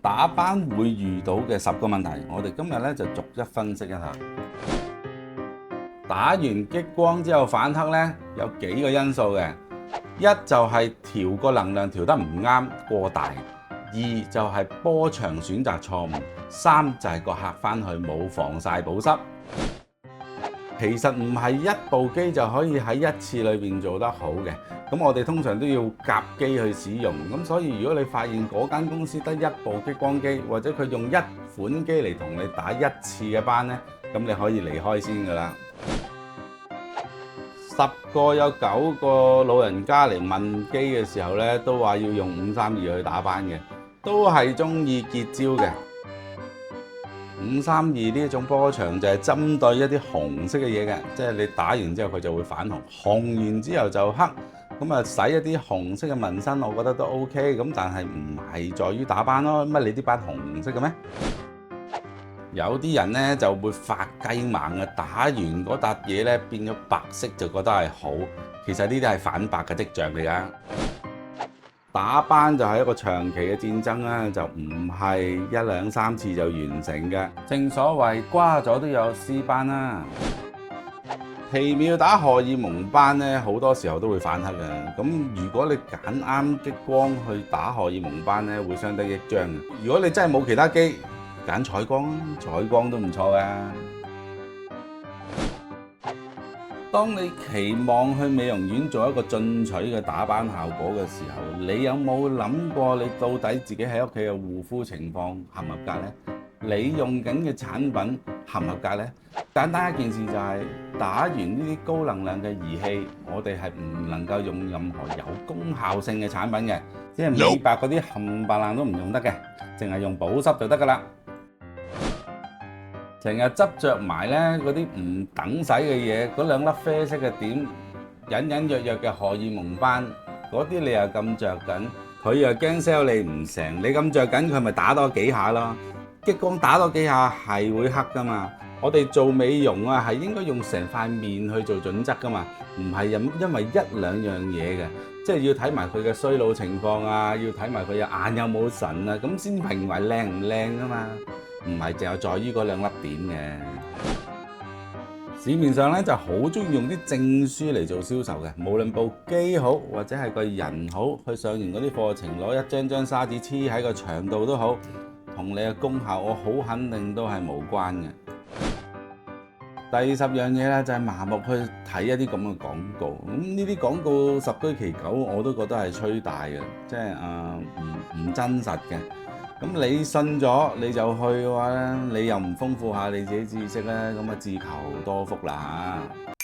打斑會遇到嘅10個問題，我哋今日咧就逐一分析一下。打完激光之後反黑咧，有幾個因素嘅。一就係調個能量調得唔啱過大，二就係波長選擇錯誤，三就係個客翻去冇防曬保濕。其實唔係一部機就可以喺一次裏邊做得好嘅，咁我哋通常都要夾機去使用。咁所以如果你發現嗰間公司得一部激光機，或者佢用一款機嚟同你打一次嘅斑呢，咁你可以離開先㗎啦。10個有9個老人家嚟問機嘅時候呢，都話要用532去打斑嘅，都係中意結焦嘅。532呢一種波長就係針對一啲紅色嘅嘢嘅，即係你打完之後佢就會反紅，紅完之後就黑，咁啊使一啲紅色嘅紋身，我覺得都 OK，咁但係唔係在於打斑咯，乜你啲斑紅色嘅咩？有啲人呢就會發雞盲啊，打完嗰笪嘢呢變咗白色就覺得係好，其實呢啲係反白嘅跡象嚟㗎。打斑就係一個長期嘅戰爭啦，就唔係1、2、3次就完成嘅。正所謂瓜咗都有絲斑啦。皮秒打荷爾蒙斑呢，好多時候都會反黑嘅。咁如果你揀啱激光去打荷爾蒙斑呢，會相得益彰嘅。如果你真係冇其他機，揀彩光，彩光都唔錯㗎。當你期望去美容院做一個進取嘅打斑效果嘅時候，你有冇諗過你到底自己喺屋企嘅護膚情況合唔合格呢？你用緊嘅產品合唔合格呢？簡單一件事就係打完呢啲高能量嘅儀器，我哋係唔能夠用任何有功效性嘅產品嘅，即係美白嗰啲冚唪唥都唔用得嘅，淨係用保濕就得㗎啦。成日執着埋咧嗰啲唔等使嘅嘢，嗰2粒啡色嘅點，隱隱約約嘅荷爾蒙斑，嗰啲你又咁着緊，佢又驚 sell 你唔成，你咁着緊佢咪打多幾下咯？激光打多幾下係會黑噶嘛？我哋做美容啊係應該用成塊面去做準則噶嘛，唔係因為1、2樣嘢嘅，即係要睇埋佢嘅衰老情況啊，要睇埋佢嘅眼有冇神啊，咁先評為靚唔靚噶嘛。唔係淨係在於嗰2粒點嘅。市面上咧就好中意用啲證書嚟做銷售嘅，無論部機好或者係個人好，去上完嗰啲課程攞一張沙紙黐喺個牆度都好，同你嘅功效我好肯定都係無關嘅。第10樣嘢咧就係麻木去睇一啲咁嘅廣告，咁呢啲廣告十居其九我都覺得係吹大嘅，即係唔真實嘅。咁你信咗你就去嘅話咧，你又唔豐富下你自己知識咧，咁啊自求多福啦嚇。